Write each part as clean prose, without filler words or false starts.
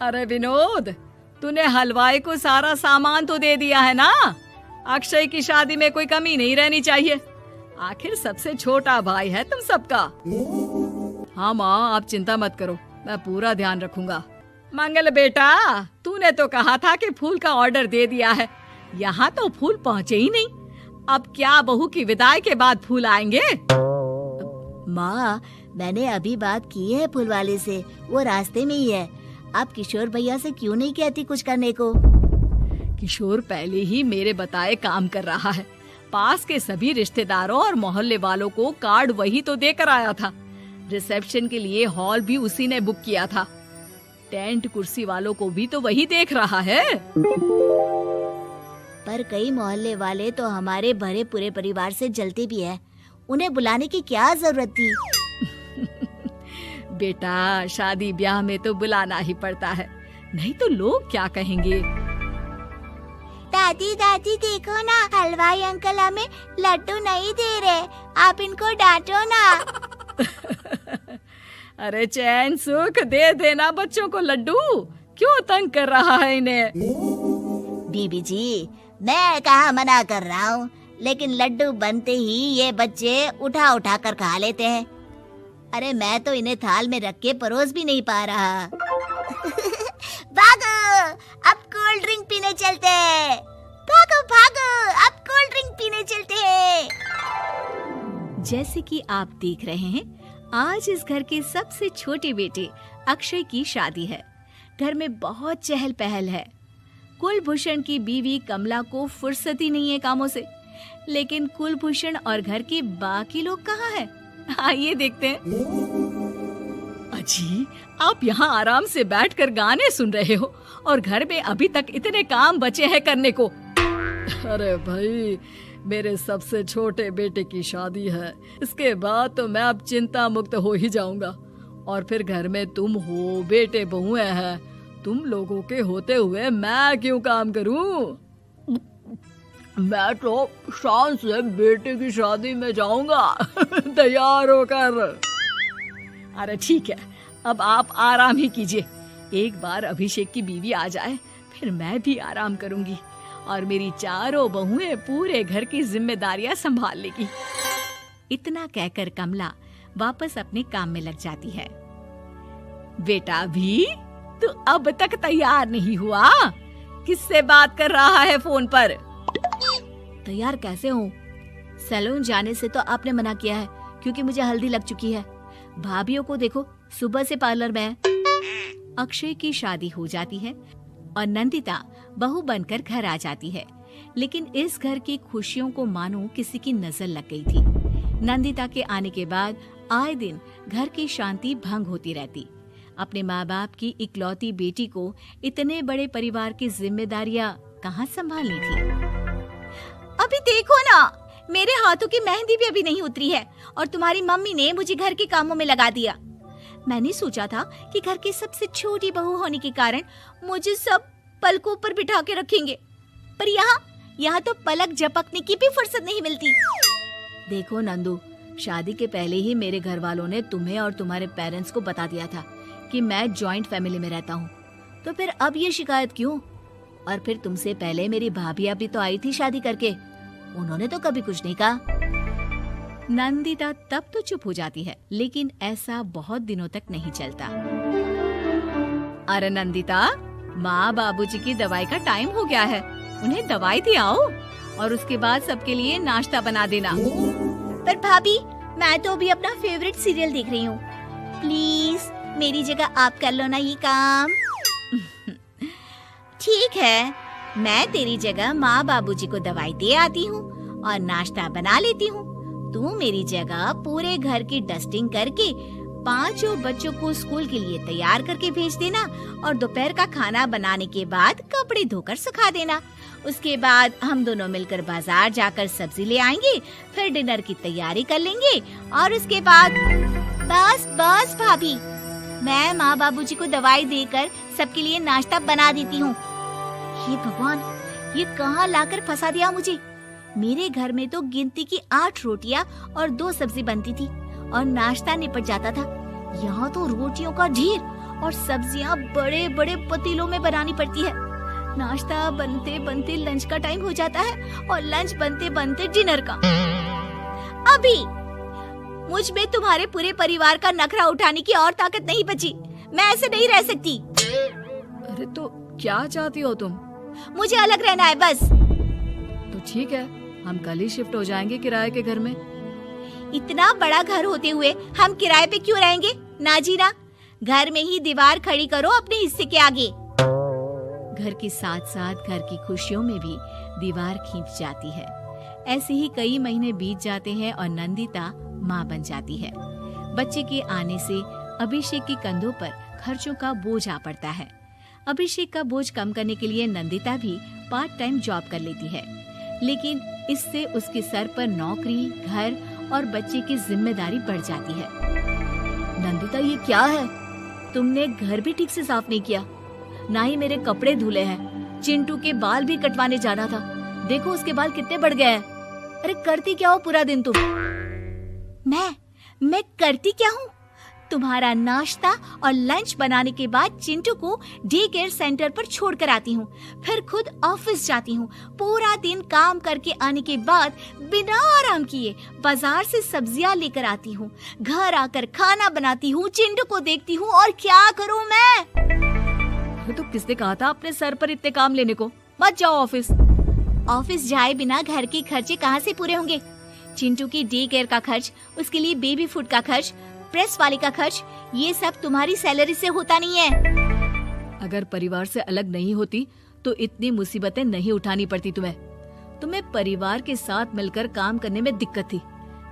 अरे विनोद, तूने हलवाई को सारा सामान तो दे दिया है ना। अक्षय की शादी में कोई कमी नहीं रहनी चाहिए। आखिर सबसे छोटा भाई है तुम सबका। हाँ माँ, आप चिंता मत करो, मैं पूरा ध्यान रखूंगा। मंगल बेटा, तूने तो कहा था कि फूल का ऑर्डर दे दिया है, यहाँ तो फूल पहुँचे ही नहीं। अब क्या बहू की विदाई के बाद फूल आएंगे? माँ, मैंने अभी बात की है फूल वाले से, वो रास्ते में ही है। आप किशोर भैया से क्यों नहीं कहती कुछ करने को? किशोर पहले ही मेरे बताए काम कर रहा है। पास के सभी रिश्तेदारों और मोहल्ले वालों को कार्ड वही तो देकर आया था। रिसेप्शन के लिए हॉल भी उसी ने बुक किया था। टेंट कुर्सी वालों को भी तो वही देख रहा है। पर कई मोहल्ले वाले तो हमारे भरे पूरे परिवार से जलते भी हैं। उन्हें बुलाने की क्या जरूरत थी? बेटा, शादी ब्याह में तो बुलाना ही पड़ता है, नहीं तो लोग क्या कहेंगे। दादी दादी देखो ना, हलवाई अंकल हमें लड्डू नहीं दे रहे, आप इनको डांटो ना। अरे चैन सुख दे देना बच्चों को लड्डू, क्यों तंग कर रहा है इन्हें? बीबी जी, मैं कहाँ मना कर रहा हूँ, लेकिन लड्डू बनते ही ये बच्चे उठा उठा कर खा लेते हैं। अरे मैं तो इन्हें थाल में रख के परोस भी नहीं पा रहा। भागो, अब कोल्ड ड्रिंक पीने चलते हैं। भागो भागो, अब कोल्ड ड्रिंक पीने चलते हैं। जैसे कि आप देख रहे हैं, आज इस घर के सबसे छोटे बेटे अक्षय की शादी है। घर में बहुत चहल पहल है। कुलभूषण की बीवी कमला को फुर्सत ही नहीं है कामों से, लेकिन कुलभूषण और घर के बाकी लोग कहाँ हैं? आइए देखते हैं। अजी, आप यहाँ आराम से बैठकर गाने सुन रहे हो और घर में अभी तक इतने काम बचे हैं करने को। अरे भाई, मेरे सबसे छोटे बेटे की शादी है, इसके बाद तो मैं अब चिंता मुक्त हो ही जाऊंगा। और फिर घर में तुम हो, बेटे बहुएं हैं, तुम लोगों के होते हुए मैं क्यों काम करूं? मैं तो शान से बेटे की शादी में जाऊंगा तैयार होकर। अरे ठीक है, अब आप आराम ही कीजिए। एक बार अभिषेक की बीवी आ जाए, फिर मैं भी आराम करूंगी और मेरी चारों बहुएं पूरे घर की जिम्मेदारियां संभाल लेगी। इतना कहकर कमला वापस अपने काम में लग जाती है। बेटा भी, तू अब तक तैयार नहीं हुआ? किससे बात कर रहा है फोन पर? तैयार कैसे हूँ? सैलून जाने से तो आपने मना किया है, क्योंकि मुझे हल्दी लग चुकी है। भाभीयों को देखो, सुबह से पार्लर में है। अक्षय की शादी हो जाती है और नंदिता बहू बनकर घर आ जाती है, लेकिन इस घर की खुशियों को मानो किसी की नजर लग गई थी। नंदिता के आने के बाद आए दिन घर की शांति भंग होती रहती। अपने माँ बाप की इकलौती बेटी को इतने बड़े परिवार की जिम्मेदारियां कहाँ संभालनी थी? अभी देखो ना, मेरे हाथों की मेहंदी भी अभी नहीं उतरी है और तुम्हारी मम्मी ने मुझे घर के कामों में लगा दिया। मैंने सोचा था कि घर की सबसे छोटी बहू होने के कारण मुझे सब पलकों पर बिठा के रखेंगे, पर यहाँ तो पलक झपकने की भी फुर्सत नहीं मिलती। देखो नंदू, शादी के पहले ही मेरे घर वालों ने तुम्हें और तुम्हारे पेरेंट्स को बता दिया था कि मैं जॉइंट फैमिली में रहता हूँ, तो फिर अब ये शिकायत क्यों? और फिर तुमसे पहले मेरी भाभियाँ भी तो आई थी शादी करके, उन्होंने तो कभी कुछ नहीं कहा। नंदिता तब तो चुप हो जाती है, लेकिन ऐसा बहुत दिनों तक नहीं चलता। अरे नंदिता, माँ बाबूजी की दवाई का टाइम हो गया है, उन्हें दवाई दिलाओ और उसके बाद सबके लिए नाश्ता बना देना। पर भाभी, मैं तो अभी अपना फेवरेट सीरियल देख रही हूँ, प्लीज मेरी जगह आप कर लो ना ये काम। ठीक है, मैं तेरी जगह माँ बाबूजी को दवाई दे आती हूँ और नाश्ता बना लेती हूँ। तू मेरी जगह पूरे घर की डस्टिंग करके 5 बच्चों को स्कूल के लिए तैयार करके भेज देना और दोपहर का खाना बनाने के बाद कपड़े धोकर सुखा देना। उसके बाद हम दोनों मिलकर बाजार जाकर सब्जी ले आएंगे, फिर डिनर की तैयारी कर लेंगे और उसके बाद बस भाभी, मैं माँ बाबूजी को दवाई देकर सबके लिए नाश्ता बना देती हूँ। हे भगवान, ये कहाँ लाकर फंसा दिया मुझे। मेरे घर में तो गिनती की 8 रोटियां और 2 सब्जी बनती थी और नाश्ता निपट जाता था। यहाँ तो रोटियों का ढेर और सब्जियां बड़े बड़े पतीलों में बनानी पड़ती है। नाश्ता बनते बनते लंच का टाइम हो जाता है और लंच बनते बनते डिनर का। अभी मुझ में तुम्हारे पूरे परिवार का नखरा उठाने की और ताकत नहीं बची। मैं ऐसे नहीं रह सकती। अरे तो क्या चाहती हो तुम? मुझे अलग रहना है बस। तो ठीक है, हम कल ही शिफ्ट हो जाएंगे किराए के घर में। इतना बड़ा घर होते हुए हम किराए पे क्यों रहेंगे? ना जी ना, घर में ही दीवार खड़ी करो अपने हिस्से के आगे। घर के साथ साथ घर की खुशियों में भी दीवार खींच जाती है। ऐसे ही कई महीने बीत जाते हैं और नंदिता माँ बन जाती है। बच्चे के आने से अभिषेक के कंधों पर खर्चों का बोझ आ पड़ता है। अभिषेक का बोझ कम करने के लिए नंदिता भी पार्ट टाइम जॉब कर लेती है, लेकिन इससे उसके सर पर नौकरी, घर और बच्चे की जिम्मेदारी बढ़ जाती है। नंदिता, ये क्या है? तुमने घर भी ठीक से साफ नहीं किया, ना ही मेरे कपड़े धुले हैं। चिंटू के बाल भी कटवाने जाना था, देखो उसके बाल कितने बढ़ गए हैं। अरे करती क्या हो पूरा दिन तुम? मैं करती क्या हूँ? तुम्हारा नाश्ता और लंच बनाने के बाद चिंटू को डे केयर सेंटर पर छोड़ कर आती हूँ, फिर खुद ऑफिस जाती हूँ। पूरा दिन काम करके आने के बाद बिना आराम किए बाजार से सब्जियाँ लेकर आती हूँ, घर आकर खाना बनाती हूँ, चिंटू को देखती हूँ और क्या करूँ मैं? तो किसने कहा था अपने सर पर इतने काम लेने को? मत जाओ ऑफिस। ऑफिस जाए बिना घर के खर्चे कहाँ से पूरे होंगे? चिंटू की डे केयर का खर्च, उसके लिए बेबी फूड का खर्च, प्रेस वाले का खर्च, ये सब तुम्हारी सैलरी से होता नहीं है। अगर परिवार से अलग नहीं होती तो इतनी मुसीबतें नहीं उठानी पड़ती तुम्हें। तुम्हें परिवार के साथ मिलकर काम करने में दिक्कत थी,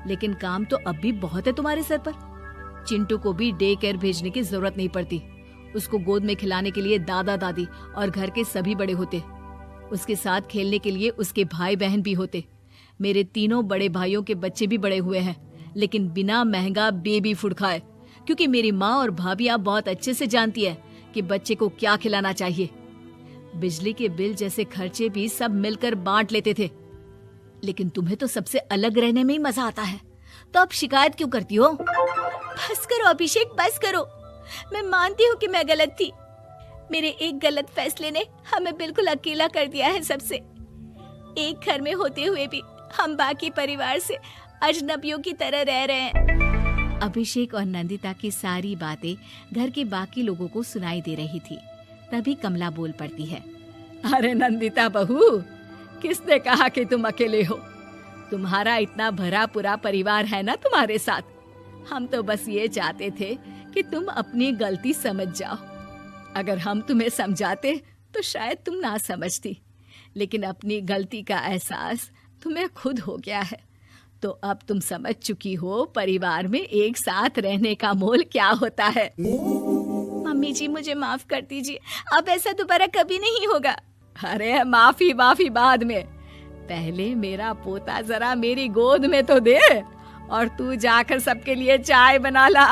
लेकिन काम तो अब भी बहुत है तुम्हारे सर पर। चिंटू को भी डे केयर भेजने की जरूरत नहीं पड़ती। उसको गोद में खिलाने के लिए दादा दादी और घर के सभी बड़े होते। उसके साथ खेलने के लिए उसके भाई बहन भी होते। मेरे तीनों बड़े भाइयों के बच्चे भी बड़े हुए हैं, लेकिन बिना महंगा बेबी फूड खाए, क्योंकि मेरी माँ और भाभियाँ बहुत अच्छे से जानती है कि बच्चे को क्या खिलाना चाहिए। बिजली के बिल जैसे खर्चे भी सब मिलकर बांट लेते थे। लेकिन तुम्हें तो सबसे अलग रहने में ही मजा आता है, तो अब शिकायत क्यों करती हो? बस करो अभिषेक, बस करो। मैं मानती हूँ कि मैं गलत थी। मेरे एक गलत फैसले ने हमें बिल्कुल अकेला कर दिया है सबसे। एक घर में होते हुए भी हम बाकी परिवार से अजनबियों की तरह रह रहे हैं। अभिषेक और नंदिता की सारी बातें घर के बाकी लोगों को सुनाई दे रही थी। तभी कमला बोल पड़ती है। अरे नंदिता बहू, किसने कहा कि तुम अकेले हो? तुम्हारा इतना भरा पूरा परिवार है ना तुम्हारे साथ। हम तो बस ये चाहते थे कि तुम अपनी गलती समझ जाओ। अगर हम तुम्हें समझाते तो शायद तुम ना समझती, लेकिन अपनी गलती का एहसास तुम्हें खुद हो गया है, तो अब तुम समझ चुकी हो परिवार में एक साथ रहने का मोल क्या होता है। मम्मी जी, मुझे माफ कर दीजिए, अब ऐसा दोबारा कभी नहीं होगा। अरे माफी बाद में, पहले मेरा पोता जरा मेरी गोद में तो दे, और तू जाकर सबके लिए चाय बना ला।